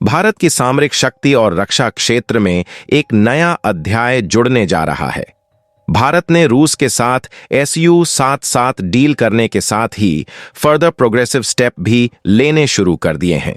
भारत की सामरिक शक्ति और रक्षा क्षेत्र में एक नया अध्याय जुड़ने जा रहा है। भारत ने रूस के साथ SU-77 डील करने के साथ ही फर्दर प्रोग्रेसिव स्टेप भी लेने शुरू कर दिए हैं।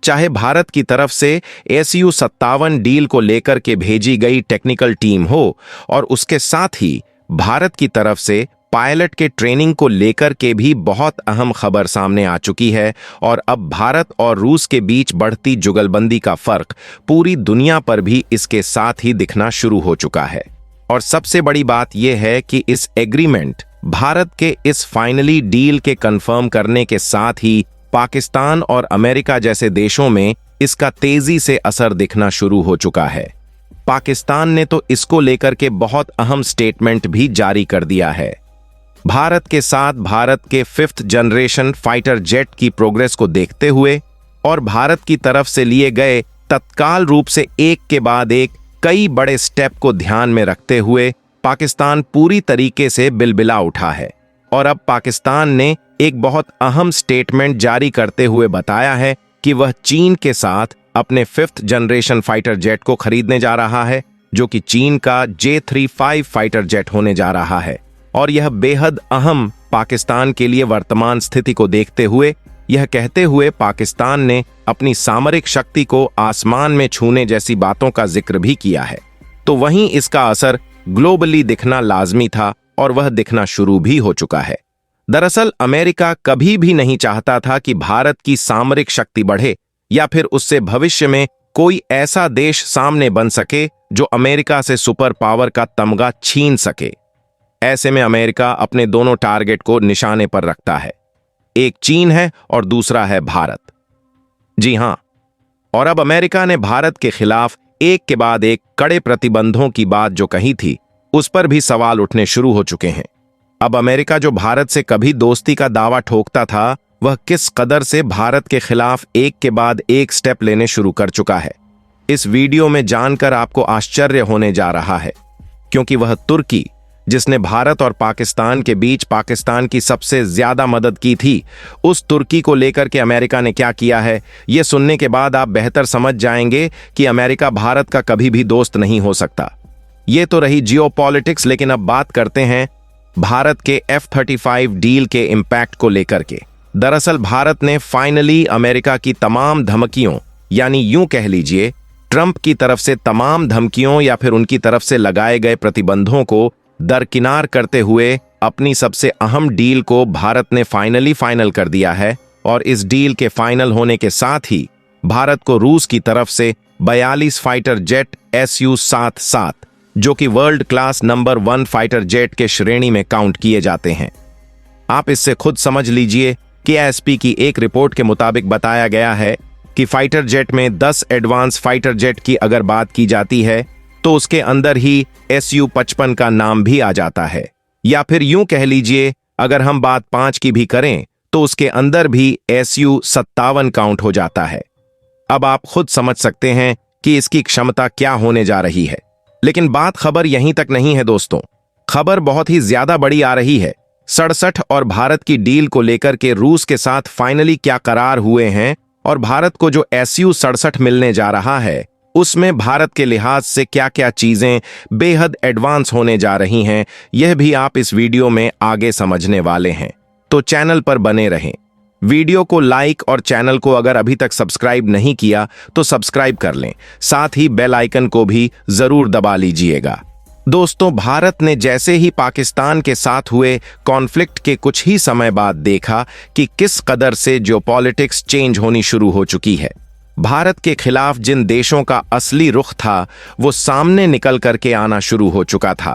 चाहे भारत की तरफ से SU-57 डील को लेकर के भेजी गई टेक्निकल टीम हो और उसके साथ ही भारत की तरफ से पायलट के ट्रेनिंग को लेकर के भी बहुत अहम खबर सामने आ चुकी है और अब भारत और रूस के बीच बढ़ती जुगलबंदी का फर्क पूरी दुनिया पर भी इसके साथ ही दिखना शुरू हो चुका है। और सबसे बड़ी बात यह है कि इस एग्रीमेंट भारत के इस फाइनली डील के कंफर्म करने के साथ ही पाकिस्तान और अमेरिका जैसे देशों में इसका तेजी से असर दिखना शुरू हो चुका है। पाकिस्तान ने तो इसको लेकर के बहुत अहम स्टेटमेंट भी जारी कर दिया है। भारत के साथ भारत के 5th जनरेशन फाइटर जेट की प्रोग्रेस को देखते हुए और भारत की तरफ से लिए गए तत्काल रूप से एक के बाद एक कई बड़े स्टेप को ध्यान में रखते हुए पाकिस्तान पूरी तरीके से बिलबिला उठा है और अब पाकिस्तान ने एक बहुत अहम स्टेटमेंट जारी करते हुए बताया है कि वह चीन के साथ अपने 5th जनरेशन फाइटर जेट को खरीदने जा रहा है, जो कि चीन का J-35 फाइटर जेट होने जा रहा है। और यह बेहद अहम पाकिस्तान के लिए वर्तमान स्थिति को देखते हुए, यह कहते हुए पाकिस्तान ने अपनी सामरिक शक्ति को आसमान में छूने जैसी बातों का जिक्र भी किया है। तो वहीं इसका असर ग्लोबली दिखना लाजमी था और वह दिखना शुरू भी हो चुका है। दरअसल अमेरिका कभी भी नहीं चाहता था कि भारत की सामरिक शक्ति बढ़े या फिर उससे भविष्य में कोई ऐसा देश सामने बन सके जो अमेरिका से सुपर पावर का तमगा छीन सके। ऐसे में अमेरिका अपने दोनों टारगेट को निशाने पर रखता है, एक चीन है और दूसरा है भारत। जी हां, और अब अमेरिका ने भारत के खिलाफ एक के बाद एक कड़े प्रतिबंधों की बात जो कही थी, उस पर भी सवाल उठने शुरू हो चुके हैं। अब अमेरिका जो भारत से कभी दोस्ती का दावा ठोकता था, वह किस कदर से भारत के खिलाफ एक के बाद एक स्टेप लेने शुरू कर चुका है, इस वीडियो में जानकर आपको आश्चर्य होने जा रहा है। क्योंकि वह तुर्की, जिसने भारत और पाकिस्तान के बीच पाकिस्तान की सबसे ज्यादा मदद की थी, उस तुर्की को लेकर के अमेरिका ने क्या किया है, यह सुनने के बाद आप बेहतर समझ जाएंगे कि अमेरिका भारत का कभी भी दोस्त नहीं हो सकता। ये तो रही जियोपॉलिटिक्स, लेकिन अब बात करते हैं भारत के F-35 डील के इम्पैक्ट को लेकर के। दरअसल भारत ने फाइनली अमेरिका की तमाम धमकियों, यानी यूं कह लीजिए ट्रंप की तरफ से तमाम धमकियों या फिर उनकी तरफ से लगाए गए प्रतिबंधों को दरकिनार करते हुए अपनी सबसे अहम डील को भारत ने फाइनल कर दिया है। और इस डील के फाइनल होने के साथ ही भारत को रूस की तरफ से 42 फाइटर जेट SU-77, जो कि world class number 1 fighter jet के श्रेणी में काउंट किए जाते हैं। आप इससे खुद समझ लीजिए कि ASP की एक रिपोर्ट के मुताबिक बताया गया है कि फाइटर जेट में 10 एडवांस फाइटर जेट की अगर बात की जाती है तो उसके अंदर ही SU-55 का नाम भी आ जाता है, या फिर यूं कह लीजिए अगर हम बात 5 की भी करें तो उसके अंदर भी SU-57 काउंट हो जाता है। अब आप खुद समझ सकते हैं कि इसकी क्षमता क्या होने जा रही है। लेकिन बात खबर यहीं तक नहीं है दोस्तों, खबर बहुत ही ज्यादा बड़ी आ रही है। 67 और भारत की डील को लेकर के रूस के साथ फाइनली क्या करार हुए हैं और भारत को जो SU-67 मिलने जा रहा है उसमें भारत के लिहाज से क्या क्या चीजें बेहद एडवांस होने जा रही हैं, यह भी आप इस वीडियो में आगे समझने वाले हैं। तो चैनल पर बने रहें, वीडियो को लाइक और चैनल को अगर अभी तक सब्सक्राइब नहीं किया तो सब्सक्राइब कर लें, साथ ही बेल आइकन को भी जरूर दबा लीजिएगा। दोस्तों, भारत ने जैसे ही पाकिस्तान के साथ हुए कॉन्फ्लिक्ट के कुछ ही समय बाद देखा कि किस कदर से जियोपॉलिटिक्स चेंज होनी शुरू हो चुकी है। भारत के खिलाफ जिन देशों का असली रुख था वो सामने निकल करके आना शुरू हो चुका था।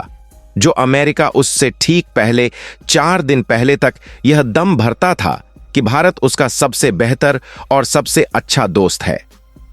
जो अमेरिका उससे ठीक पहले 4 दिन पहले तक यह दम भरता था कि भारत उसका सबसे बेहतर और सबसे अच्छा दोस्त है,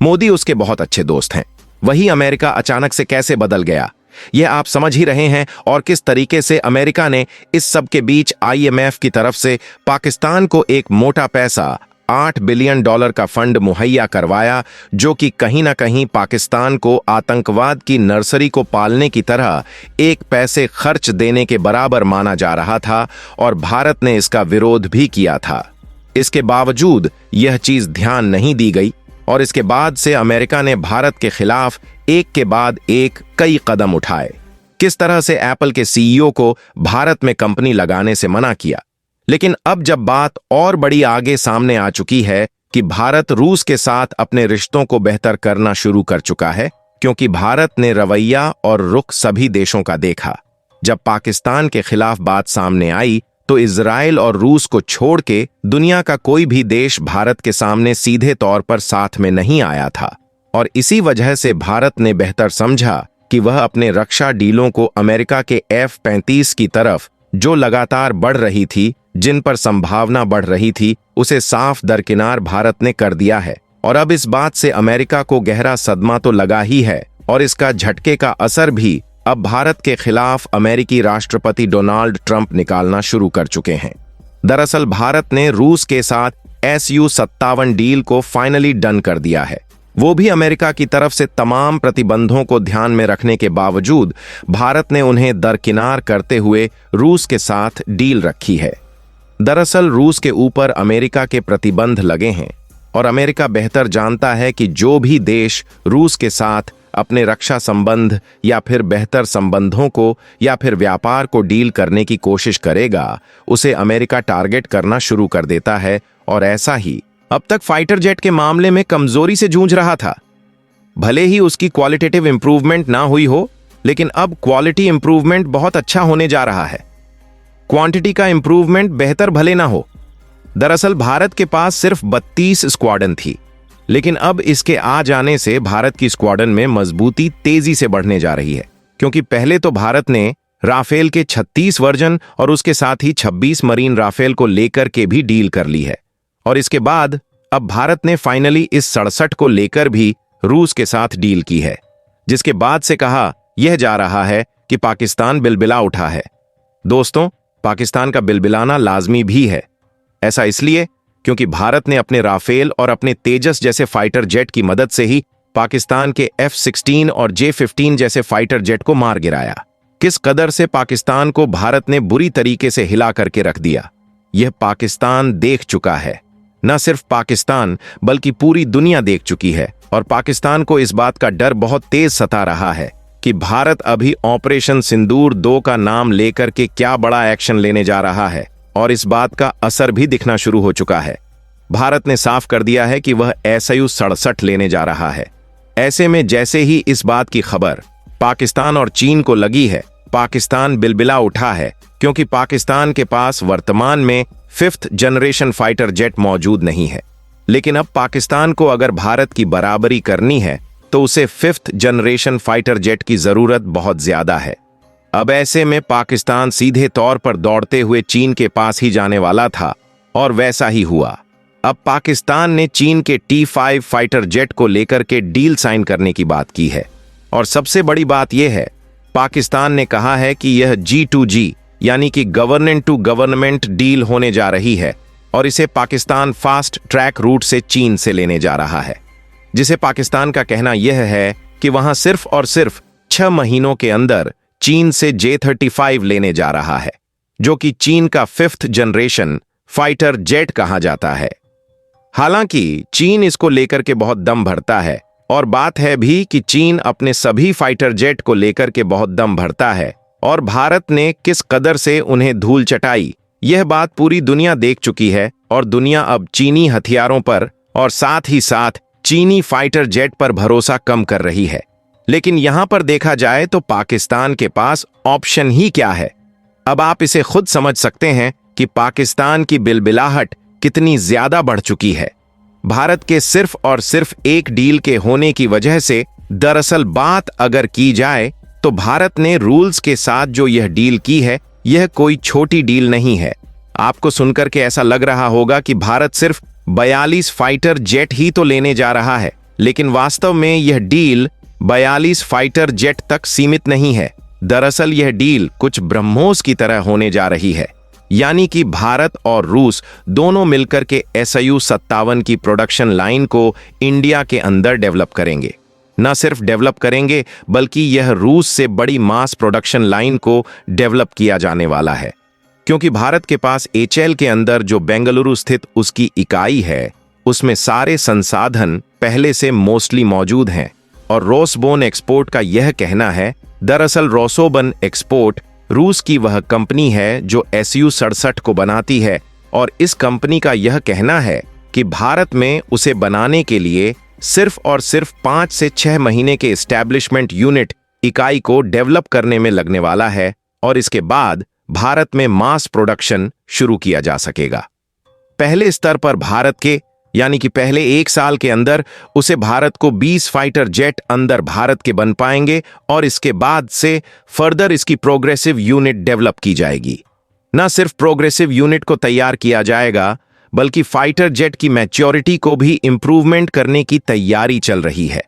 मोदी उसके बहुत अच्छे दोस्त हैं, वही अमेरिका अचानक से कैसे बदल गया, यह आप समझ ही रहे हैं। और किस तरीके से अमेरिका ने इस सब के बीच IMF की तरफ से पाकिस्तान को एक मोटा पैसा $8 बिलियन का फंड मुहैया करवाया, जो कि कहीं ना कहीं पाकिस्तान को आतंकवाद की नर्सरी को पालने की तरह एक पैसे खर्च देने के बराबर माना जा रहा था और भारत ने इसका विरोध भी किया था। इसके बावजूद यह चीज ध्यान नहीं दी गई और इसके बाद से अमेरिका ने भारत के खिलाफ एक के बाद एक कई कदम उठाए। किस तरह से एप्पल के सीईओ को भारत में कंपनी लगाने से मना किया। लेकिन अब जब बात और बड़ी आगे सामने आ चुकी है कि भारत रूस के साथ अपने रिश्तों को बेहतर करना शुरू कर चुका है, क्योंकि भारत ने रवैया और रुख सभी देशों का देखा। जब पाकिस्तान के खिलाफ बात सामने आई तो इजराइल और रूस को छोड़ के दुनिया का कोई भी देश भारत के सामने सीधे तौर पर साथ में नहीं आया था, और इसी वजह से भारत ने बेहतर समझा कि वह अपने रक्षा डीलों को अमेरिका के F-35 की तरफ, जो लगातार बढ़ रही थी, जिन पर संभावना बढ़ रही थी, उसे साफ दरकिनार भारत ने कर दिया है। और अब इस बात से अमेरिका को गहरा सदमा तो लगा ही है, और इसका झटके का असर भी अब भारत के खिलाफ अमेरिकी राष्ट्रपति डोनाल्ड ट्रंप निकालना शुरू कर चुके हैं। दरअसल भारत ने रूस के साथ Su-57 डील को फाइनली डन कर दिया है, वो भी अमेरिका की तरफ से तमाम प्रतिबंधों को ध्यान में रखने के बावजूद भारत ने उन्हें दरकिनार करते हुए रूस के साथ डील रखी है। दरअसल रूस के ऊपर अमेरिका के प्रतिबंध लगे हैं, और अमेरिका बेहतर जानता है कि जो भी देश रूस के साथ अपने रक्षा संबंध या फिर बेहतर संबंधों को या फिर व्यापार को डील करने की कोशिश करेगा, उसे अमेरिका टारगेट करना शुरू कर देता है। और ऐसा ही अब तक फाइटर जेट के मामले में कमजोरी से जूझ रहा था। भले ही उसकी क्वालिटेटिव इंप्रूवमेंट ना हुई हो, लेकिन अब क्वालिटी इंप्रूवमेंट बहुत अच्छा होने जा रहा है। क्वांटिटी का इंप्रूवमेंट बेहतर भले ना हो। दरअसल भारत के पास सिर्फ 32 स्क्वाड्रन थी, लेकिन अब इसके आ जाने से भारत की स्क्वाड्रन में मजबूती तेजी से बढ़ने जा रही है, क्योंकि पहले तो भारत ने राफेल के 36 वर्जन और उसके साथ ही 26 मरीन राफेल को लेकर के भी डील कर ली है, और इसके बाद अब भारत ने फाइनली इस 67 को लेकर भी रूस के साथ डील की है, जिसके बाद से कहा यह जा रहा है कि पाकिस्तान बिलबिला उठा है। दोस्तों, पाकिस्तान का बिलबिलाना लाजमी भी है। ऐसा इसलिए क्योंकि भारत ने अपने राफेल और अपने तेजस जैसे फाइटर जेट की मदद से ही पाकिस्तान के F-16 और J-15 जैसे फाइटर जेट को मार गिराया। किस कदर से पाकिस्तान को भारत ने बुरी तरीके से हिला करके रख दिया, यह पाकिस्तान देख चुका है। न सिर्फ पाकिस्तान बल्कि पूरी दुनिया देख चुकी है, और पाकिस्तान को इस बात का डर बहुत तेज सता रहा है कि भारत अभी ऑपरेशन सिंदूर 2 का नाम लेकर के क्या बड़ा एक्शन लेने जा रहा है, और इस बात का असर भी दिखना शुरू हो चुका है। भारत ने साफ कर दिया है कि वह Su-67 लेने जा रहा है। ऐसे में जैसे ही इस बात की खबर पाकिस्तान और चीन को लगी है, पाकिस्तान बिलबिला उठा है, क्योंकि पाकिस्तान के पास वर्तमान में 5th जनरेशन फाइटर जेट मौजूद नहीं है। लेकिन अब पाकिस्तान को अगर भारत की बराबरी करनी है तो उसे 5th जनरेशन फाइटर जेट की जरूरत बहुत ज्यादा है। अब ऐसे में पाकिस्तान सीधे तौर पर दौड़ते हुए चीन के पास ही जाने वाला था, और वैसा ही हुआ। अब पाकिस्तान ने चीन के T-5 फाइटर जेट को लेकर के डील साइन करने की बात की है, और सबसे बड़ी बात यह है, पाकिस्तान ने कहा है कि यह G2G यानी कि गवर्नमेंट टू गवर्नमेंट डील होने जा रही है, और इसे पाकिस्तान फास्ट ट्रैक रूट से चीन से लेने जा रहा है, जिसे पाकिस्तान का कहना यह है कि वहां सिर्फ और सिर्फ 6 महीनों के अंदर चीन से J-35 लेने जा रहा है, जो कि चीन का 5th जनरेशन फाइटर जेट कहा जाता है। हालांकि चीन इसको लेकर के बहुत दम भरता है, और बात है भी कि चीन अपने सभी फाइटर जेट को लेकर के बहुत दम भरता है, और भारत ने किस कदर से उन्हें धूल चटाई, यह बात पूरी दुनिया देख चुकी है। और दुनिया अब चीनी हथियारों पर और साथ ही साथ चीनी फाइटर जेट पर भरोसा कम कर रही है। लेकिन यहां पर देखा जाए तो पाकिस्तान के पास ऑप्शन ही क्या है। अब आप इसे खुद समझ सकते हैं कि पाकिस्तान की बिलबिलाहट कितनी ज्यादा बढ़ चुकी है। भारत के सिर्फ और सिर्फ एक डील के होने की वजह से, दरअसल बात अगर की जाए तो भारत ने रूल्स के साथ जो यह डील की है, यह कोई छोटी डील नहीं है। आपको सुनकर के ऐसा लग रहा होगा कि भारत सिर्फ 42 फाइटर जेट ही तो लेने जा रहा है, लेकिन वास्तव में यह डील 42 फाइटर जेट तक सीमित नहीं है। दरअसल यह डील कुछ ब्रह्मोस की तरह होने जा रही है, यानी कि भारत और रूस दोनों मिलकर के Su-57 की प्रोडक्शन लाइन को इंडिया के अंदर डेवलप करेंगे। न सिर्फ डेवलप करेंगे, बल्कि यह रूस से बड़ी मास प्रोडक्शन लाइन को डेवलप किया जाने वाला है, क्योंकि भारत के पास HL के अंदर जो बेंगलुरु स्थित उसकी इकाई है, उसमें सारे संसाधन पहले से मोस्टली मौजूद हैं। और रोसबोन एक्सपोर्ट का यह कहना है, दरअसल रोसोबन एक्सपोर्ट रूस की वह कंपनी है जो SU-67 को बनाती है, और इस कंपनी का यह कहना है कि भारत में उसे बनाने के लिए सिर्फ और सिर्फ 5 से 6 महीने के एस्टैब्लिशमेंट यूनिट इकाई को डेवलप करने में लगने वाला है, और इसके बाद भारत में मास प्रोडक्शन शुरू किया जा सकेगा। पहले स्तर पर भारत के यानी कि पहले 1 साल के अंदर उसे भारत को 20 फाइटर जेट अंदर भारत के बन पाएंगे, और इसके बाद से फर्दर इसकी प्रोग्रेसिव यूनिट डेवलप की जाएगी। न सिर्फ प्रोग्रेसिव यूनिट को तैयार किया जाएगा, बल्कि फाइटर जेट की मैच्योरिटी को भी इंप्रूवमेंट करने की तैयारी चल रही है।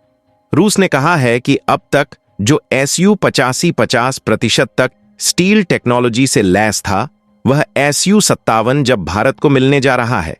रूस ने कहा है कि अब तक जो SU-85 50% तक स्टील टेक्नोलॉजी से लैस था, वह SU-57 जब भारत को मिलने जा रहा है,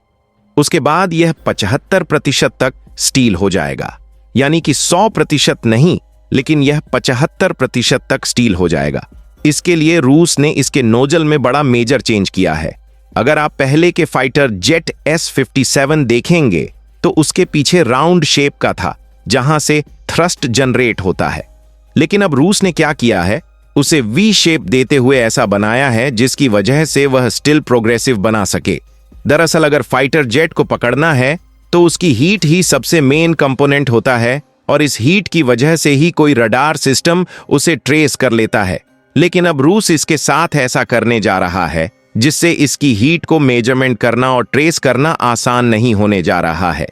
उसके बाद यह 75% तक स्टील हो जाएगा। यानी कि 100% नहीं, लेकिन यह 75% तक स्टील हो जाएगा। इसके लिए रूस ने इसके नोजल में बड़ा मेजर चेंज किया है। अगर आप पहले के फाइटर जेट S-57 देखेंगे तो उसके पीछे राउंड शेप का था, जहां से थ्रस्ट जनरेट होता है। लेकिन अब रूस ने क्या किया है, उसे वी शेप देते हुए ऐसा बनाया है जिसकी वजह से वह स्टिल प्रोग्रेसिव बना सके। दरअसल अगर फाइटर जेट को पकड़ना है तो उसकी हीट ही सबसे मेन कंपोनेंट होता है, और इस हीट की वजह से ही कोई रडार सिस्टम उसे ट्रेस कर लेता है। लेकिन अब रूस इसके साथ ऐसा करने जा रहा है जिससे इसकी हीट को मेजरमेंट करना और ट्रेस करना आसान नहीं होने जा रहा है।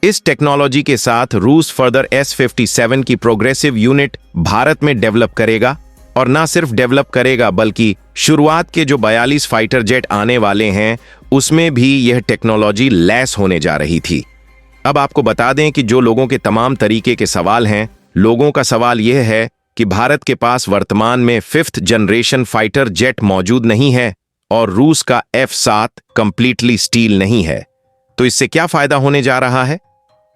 इस टेक्नोलॉजी के साथ रूस फर्दर S-57 की प्रोग्रेसिव यूनिट भारत में डेवलप करेगा, और ना सिर्फ डेवलप करेगा बल्कि शुरुआत के जो 42 फाइटर जेट आने वाले हैं उसमें भी यह टेक्नोलॉजी लैस होने जा रही थी। अब आपको बता दें कि जो लोगों के तमाम तरीके के सवाल हैं, लोगों का सवाल यह है कि भारत के पास वर्तमान में 5th जनरेशन फाइटर जेट मौजूद नहीं है और रूस का F-7 कंप्लीटली स्टील नहीं है, तो इससे क्या फायदा होने जा रहा है?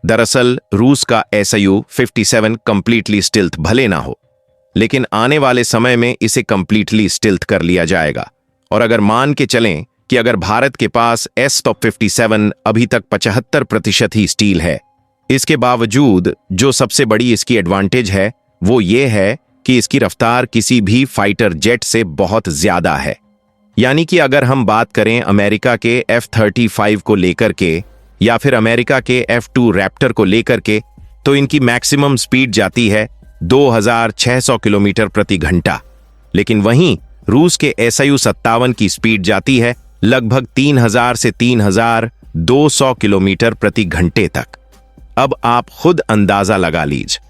दरअसल रूस का SU-57 कंप्लीटली स्टिल्थ भले ना हो, लेकिन आने वाले समय में इसे कंप्लीटली स्टिल्थ कर लिया जाएगा। और अगर मान के चलें कि अगर भारत के पास S-57 अभी तक 75% ही स्टील है, इसके बावजूद जो सबसे बड़ी इसकी एडवांटेज है वो ये है कि इसकी रफ्तार किसी भी फाइटर जेट से बहुत ज्यादा है। यानी कि अगर हम बात करें अमेरिका के F-35 को लेकर के या फिर अमेरिका के F-2 रैप्टर को लेकर के, तो इनकी मैक्सिमम स्पीड जाती है 2600 किलोमीटर प्रति घंटा। लेकिन वहीं रूस के SU-57 की स्पीड जाती है लगभग 3000 से 3200 किलोमीटर प्रति घंटे तक। अब आप खुद अंदाजा लगा लीजिए